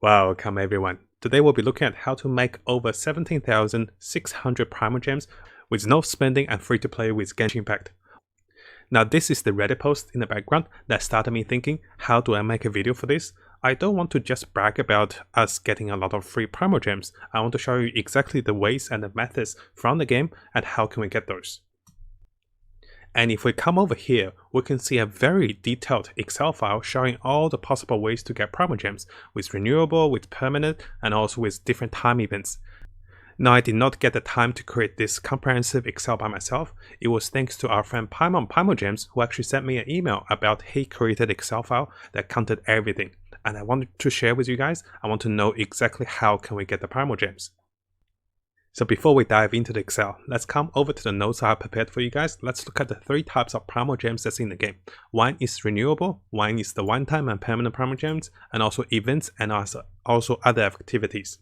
Welcome everyone. Today we'll be looking at how to make over 17,600 Primogems with no spending and free to play with Genshin Impact. Now this is the Reddit post in the background that started me thinking, how do I make a video for this? I don't want to just brag about us getting a lot of free Primogems. I want to show you exactly the ways and the methods from the game and how can we get those. And if we come over here, we can see a very detailed Excel file showing all the possible ways to get Primogems, with renewable, with permanent, and also with different time events. Now I did not get the time to create this comprehensive Excel by myself. It was thanks to our friend Paimon Primogems who actually sent me an email about he created Excel file that counted everything. And I wanted to share with you guys. I want to know exactly how can we get the Primogems. So before we dive into the Excel, let's come over to the notes I have prepared for you guys. Let's look at the three types of Primogems that's in the game. One is renewable, one is the one-time and permanent Primogems, and also events and also other activities.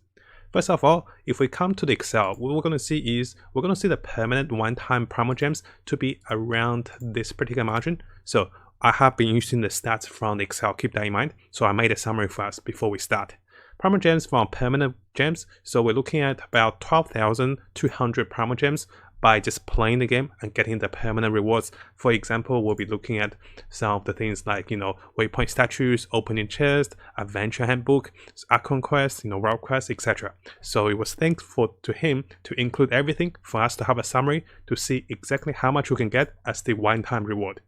First of all, if we come to the Excel, what we're going to see is we're going to see the permanent one-time Primogems to be around this particular margin. So I have been using the stats from the Excel, keep that in mind. So I made a summary for us before we start. Primogems from permanent gems, so we're looking at about 12,200 Primogems by just playing the game and getting the permanent rewards. For example, we'll be looking at some of the things like, waypoint statues, opening chest, adventure handbook, icon quest, world quest, etc. So it was thankful to him to include everything for us to have a summary to see exactly how much we can get as the one-time reward.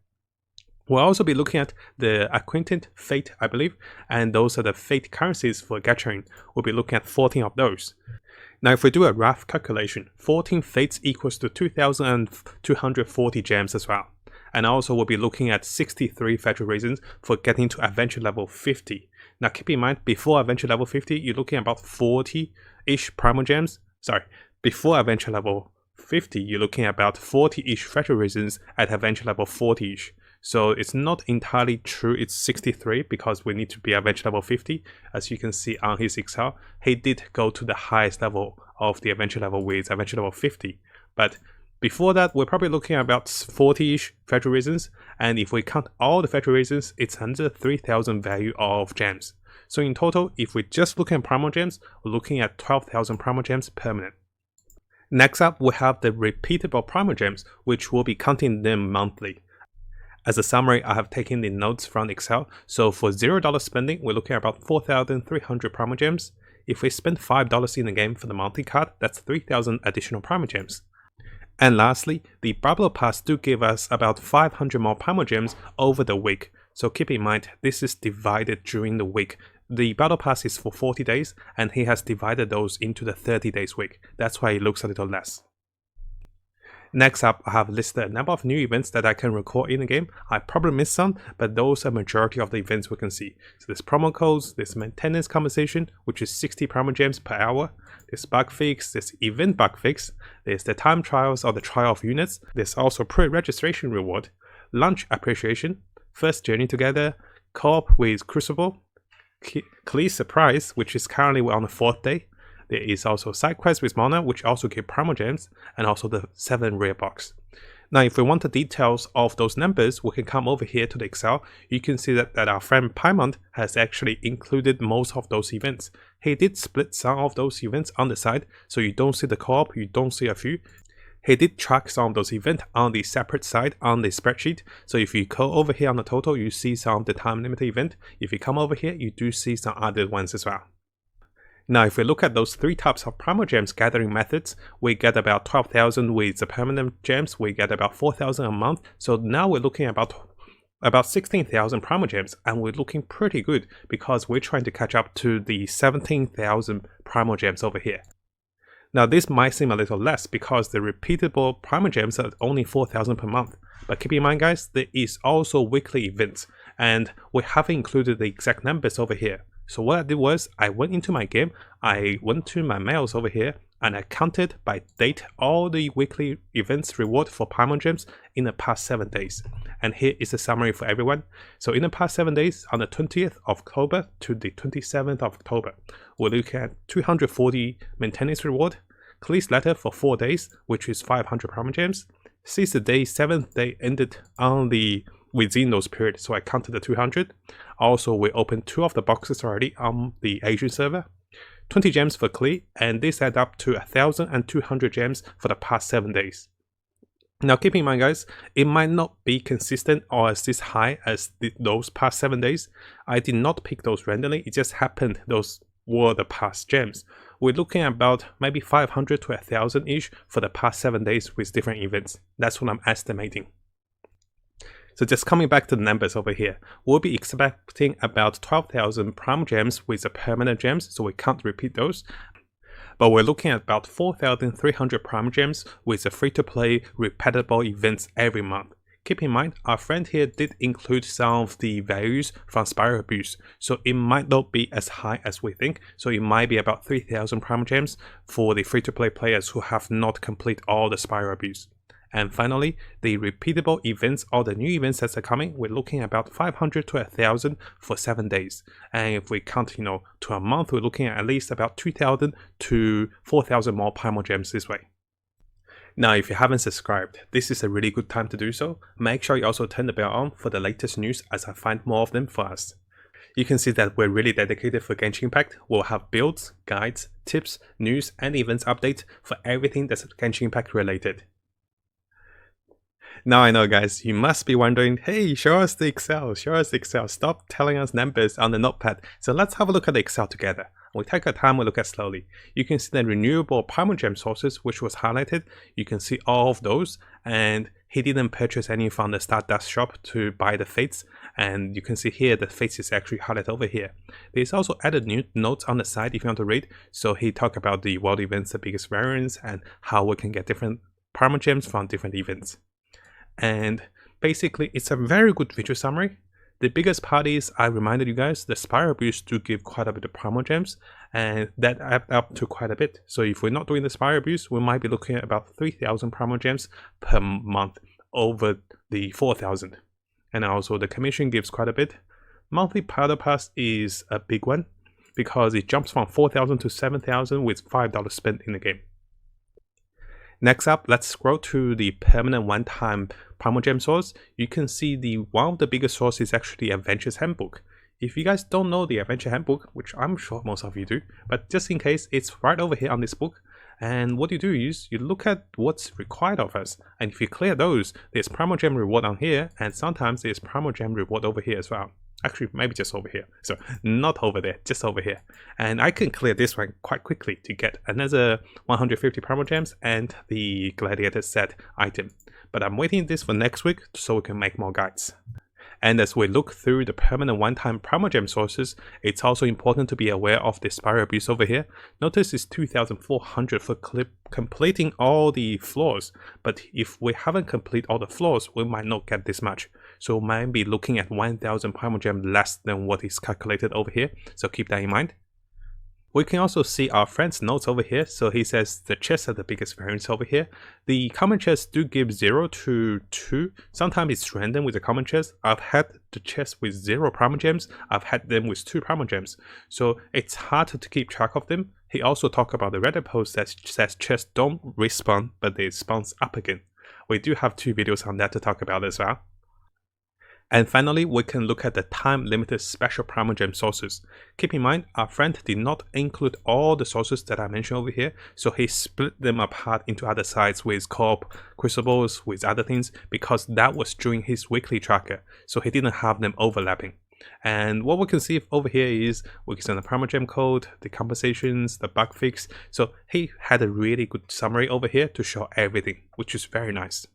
We'll also be looking at the Acquaintance Fate, I believe, and those are the Fate currencies for gathering. We'll be looking at 14 of those. Now if we do a rough calculation, 14 Fates equals to 2,240 gems as well. And also we'll be looking at 63 federal reasons for getting to adventure level 50. Now keep in mind, before adventure level 50, you're looking at about 40-ish Primogems. Sorry, before adventure level 50, you're looking at about 40-ish federal reasons at adventure level 40-ish. So it's not entirely true it's 63 because we need to be adventure level 50. As you can see on his Excel, he did go to the highest level of the adventure level with adventure level 50. But before that, we're probably looking at about 40-ish federal reasons. And if we count all the federal reasons, it's under 3,000 value of gems. So in total, if we just look at Primogems, we're looking at 12,000 Primogems permanent. Next up, we have the repeatable Primogems, which will be counting them monthly. As a summary, I have taken the notes from Excel. So for $0 spending, we're looking at about 4,300 Primogems. If we spend $5 in the game for the monthly card, that's 3,000 additional Primogems. And lastly, the Bubble Pass do give us about 500 more Primogems over the week. So keep in mind, this is divided during the week. The Battle Pass is for 40 days, and he has divided those into the 30 days week. That's why it looks a little less. Next up, I have listed a number of new events that I can record in the game. I probably missed some, but those are majority of the events we can see. So there's promo codes, there's maintenance compensation, which is 60 Primogems per hour. There's bug fix, there's event bug fix, there's the time trials or the trial of units. There's also pre-registration reward, lunch appreciation, first journey together, co-op with Crucible, Clee Surprise, which is currently on the 4th day. There is also side quest with Mona, which also give Primogems, and also the 7 rare box. Now, if we want the details of those numbers, we can come over here to the Excel. You can see that our friend Paimon has actually included most of those events. He did split some of those events on the side, so you don't see the co-op, you don't see a few. He did track some of those events on the separate side on the spreadsheet. So if you go over here on the total, you see some of the time limited event. If you come over here, you do see some other ones as well. Now, if we look at those three types of Primogems gathering methods, we get about 12,000 with the permanent gems, we get about 4,000 a month. So now we're looking at about 16,000 Primogems, and we're looking pretty good because we're trying to catch up to the 17,000 Primogems over here. Now, this might seem a little less because the repeatable Primogems are only 4,000 per month. But keep in mind, guys, there is also weekly events, and we haven't included the exact numbers over here. So what I did was, I went into my game, I went to my mails over here, and I counted by date all the weekly events reward for Primogems in the past 7 days. And here is a summary for everyone. So in the past 7 days, on the 20th of October to the 27th of October, we're looking at 240 maintenance reward, Clee's letter for 4 days, which is 500 Primogems. Since the day 7th day ended on the within those periods. So I counted the 200. Also, we opened 2 of the boxes already on the Asian server. 20 gems for Klee, and this add up to 1,200 gems for the past 7 days. Now keep in mind guys, it might not be consistent or as this high as those past 7 days. I did not pick those randomly, it just happened those were the past gems. We're looking at about maybe 500 to 1,000 each for the past 7 days with different events. That's what I'm estimating. So just coming back to the numbers over here, we'll be expecting about 12,000 prime gems with the permanent gems, so we can't repeat those. But we're looking at about 4,300 prime gems with the free-to-play repeatable events every month. Keep in mind, our friend here did include some of the values from Spiral Boost, so it might not be as high as we think. So it might be about 3,000 prime gems for the free-to-play players who have not completed all the Spiral Boost. And finally, the repeatable events or the new events that are coming, we're looking at about 500 to 1,000 for 7 days. And if we count, to a month, we're looking at least about 2,000 to 4,000 more Primal Gems this way. Now, if you haven't subscribed, this is a really good time to do so. Make sure you also turn the bell on for the latest news as I find more of them for us. You can see that we're really dedicated for Genshin Impact. We'll have builds, guides, tips, news, and events updates for everything that's Genshin Impact related. Now I know guys, you must be wondering, hey, show us the Excel, stop telling us numbers on the notepad. So let's have a look at the Excel together. We take our time, we look at slowly. You can see the renewable Primal Gem sources, which was highlighted. You can see all of those, and he didn't purchase any from the Stardust shop to buy the Fates. And you can see here the Fates is actually highlighted over here. There's also added new notes on the side if you want to read. So he talked about the world events, the biggest variants, and how we can get different Primal Gems from different events. And basically it's a very good visual summary. The biggest part is, I reminded you guys, the Spiral Boost do give quite a bit of Primal Gems, and that adds up to quite a bit. So if we're not doing the Spiral Boost, we might be looking at about 3,000 Primal Gems per month over the 4,000. And also the commission gives quite a bit. Monthly Powder Pass is a big one because it jumps from 4,000 to 7,000 with $5 spent in the game. Next up, let's scroll to the permanent one-time Primal Gem source. You can see one of the biggest sources is actually Adventure's Handbook. If you guys don't know the Adventure Handbook, which I'm sure most of you do, but just in case, it's right over here on this book. And what you do is you look at what's required of us, and if you clear those, there's Primal Gem reward on here, and sometimes there's Primal Gem reward over here as well. Actually, maybe just over here. So not over there, just over here. And I can clear this one quite quickly to get another 150 Primal Gems and the Gladiator set item. But I'm waiting this for next week so we can make more guides. And as we look through the permanent one-time Primal Gem sources, it's also important to be aware of the Spiral Boost over here. Notice it's 2,400 for completing all the floors, but if we haven't completed all the floors, we might not get this much. So we might be looking at 1,000 Primal Gem less than what is calculated over here, so keep that in mind. We can also see our friend's notes over here. So he says the chests are the biggest variance over here. The common chests do give 0 to 2. Sometimes it's random with the common chests. I've had the chests with 0 Primal Gems. I've had them with 2 Primal Gems. So it's hard to keep track of them. He also talked about the Reddit post that says chests don't respawn, but they spawn up again. We do have 2 videos on that to talk about as well. And finally, we can look at the time-limited special Primal Gem sources. Keep in mind, our friend did not include all the sources that I mentioned over here, so he split them apart into other sites with co-op crucibles, with other things, because that was during his weekly tracker, so he didn't have them overlapping. And what we can see over here is we can see the Primal Gem code, the compensations, the bug fix. So he had a really good summary over here to show everything, which is very nice.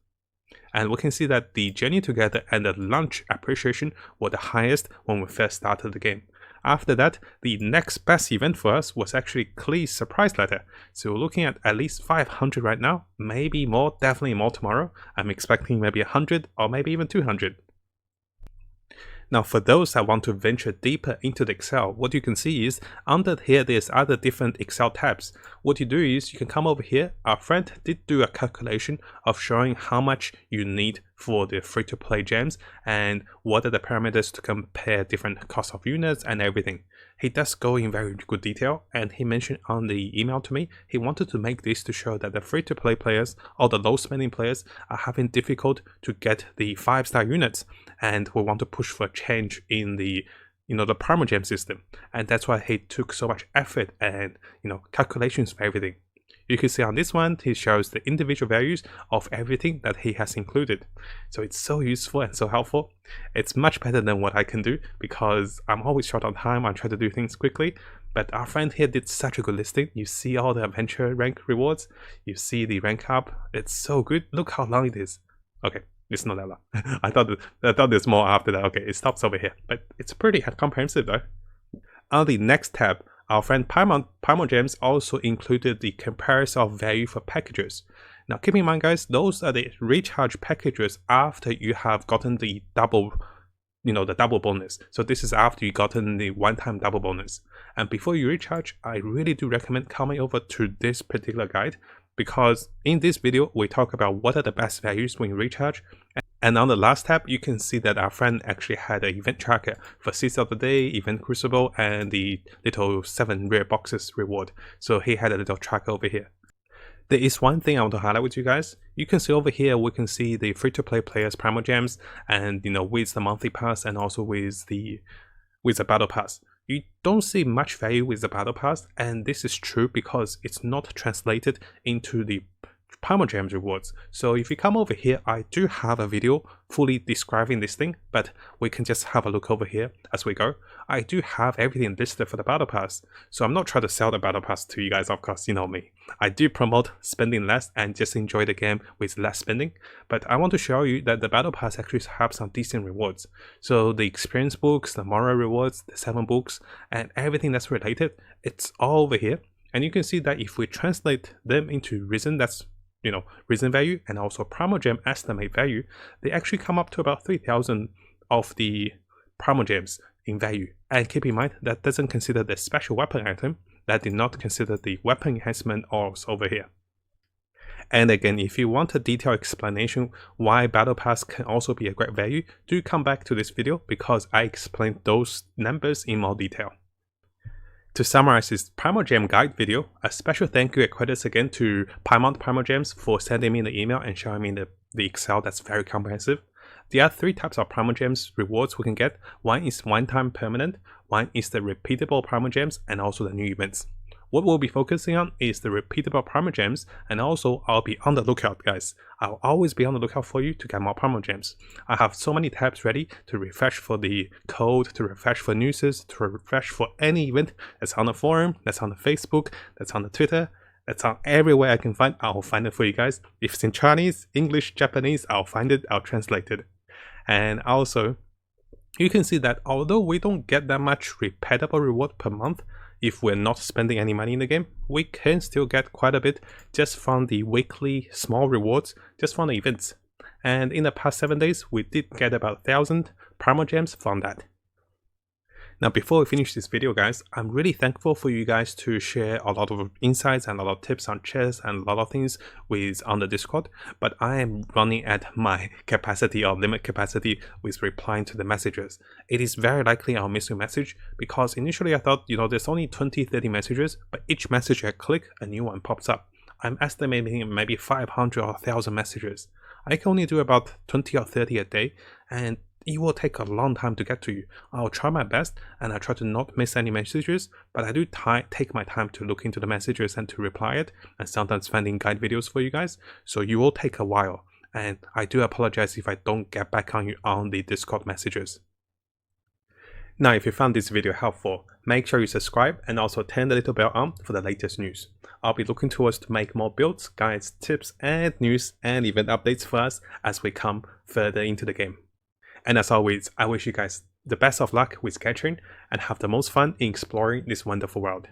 And we can see that the Journey Together and the Lunch Appreciation were the highest when we first started the game. After that, the next best event for us was actually Klee's surprise letter. So we're looking at least 500 right now, maybe more, definitely more tomorrow. I'm expecting maybe 100 or maybe even 200. Now for those that want to venture deeper into the Excel, what you can see is under here there's other different Excel tabs. What you do is you can come over here. Our friend did do a calculation of showing how much you need for the free-to-play gems and what are the parameters to compare different cost of units and everything. He does go in very good detail, and he mentioned on the email to me he wanted to make this to show that the free-to-play players or the low-spending players are having difficult to get the 5-star units, and we want to push for a change in the the Primogem system, and that's why he took so much effort and calculations for everything. You can see on this one, he shows the individual values of everything that he has included. So it's so useful and so helpful. It's much better than what I can do because I'm always short on time. I try to do things quickly, but our friend here did such a good listing. You see all the adventure rank rewards, you see the rank up. It's so good. Look how long it is. Okay. It's not that long. I thought there's more after that. Okay, it stops over here, but it's pretty comprehensive though. On the next tab, our friend Primogems also included the comparison of value for packages. Now keep in mind guys, those are the recharge packages after you have gotten the double, the double bonus. So this is after you gotten the one-time double bonus. And before you recharge, I really do recommend coming over to this particular guide, because in this video we talk about what are the best values when you recharge. And on the last tab, you can see that our friend actually had an event tracker for Seeds of the Day, Event Crucible, and the little 7 rare boxes reward. So he had a little tracker over here. There is one thing I want to highlight with you guys. You can see over here, we can see the free-to-play players Primogems, and with the monthly pass and also with the battle pass. You don't see much value with the battle pass, and this is true because it's not translated into the Primogems rewards. So if you come over here, I do have a video fully describing this thing, but we can just have a look over here as we go. I do have everything listed for the battle pass, so I'm not trying to sell the battle pass to you guys, of course, you know me. I do promote spending less and just enjoy the game with less spending, but I want to show you that the battle pass actually have some decent rewards. So the experience books, the moral rewards, the 7 books, and everything that's related, it's all over here. And you can see that if we translate them into Risen, that's Risen value, and also Primogem estimate value, they actually come up to about 3,000 of the Primogems in value. And keep in mind, that doesn't consider the special weapon item, that did not consider the weapon enhancement ores over here. And again, if you want a detailed explanation why Battle Pass can also be a great value, do come back to this video because I explained those numbers in more detail. To summarize this Primogem guide video, a special thank you and credits again to Paimon Primogems for sending me the email and showing me the Excel that's very comprehensive. There are 3 types of Primogems rewards we can get. One is one-time permanent, one is the repeatable Primogems, and also the new events. What we'll be focusing on is the repeatable Primogems, and also I'll be on the lookout guys. I'll always be on the lookout for you to get more Primogems. I have so many tabs ready to refresh for the code, to refresh for news, to refresh for any event that's on the forum, that's on the Facebook, that's on the Twitter, that's on everywhere I can find. I'll find it for you guys. If it's in Chinese, English, Japanese, I'll find it, I'll translate it. And also, you can see that although we don't get that much repeatable reward per month, if we're not spending any money in the game, we can still get quite a bit just from the weekly small rewards, just from the events. And in the past 7 days, we did get about 1,000 Primogems from that. Now before we finish this video guys, I'm really thankful for you guys to share a lot of insights and a lot of tips on chess and a lot of things on the Discord, but I am running at my capacity or limit capacity with replying to the messages. It is very likely I'll miss your message because initially I thought there's only 20-30 messages, but each message I click, a new one pops up. I'm estimating maybe 500 or 1,000 messages. I can only do about 20 or 30 a day, and it will take a long time to get to you. I'll try my best and I try to not miss any messages, but I do take my time to look into the messages and to reply it, and sometimes finding guide videos for you guys, so you will take a while. And I do apologize if I don't get back on you on the Discord messages. Now if you found this video helpful, make sure you subscribe and also turn the little bell on for the latest news. I'll be looking towards to make more builds, guides, tips and news and event updates for us as we come further into the game. And as always, I wish you guys the best of luck with Gathering and have the most fun in exploring this wonderful world.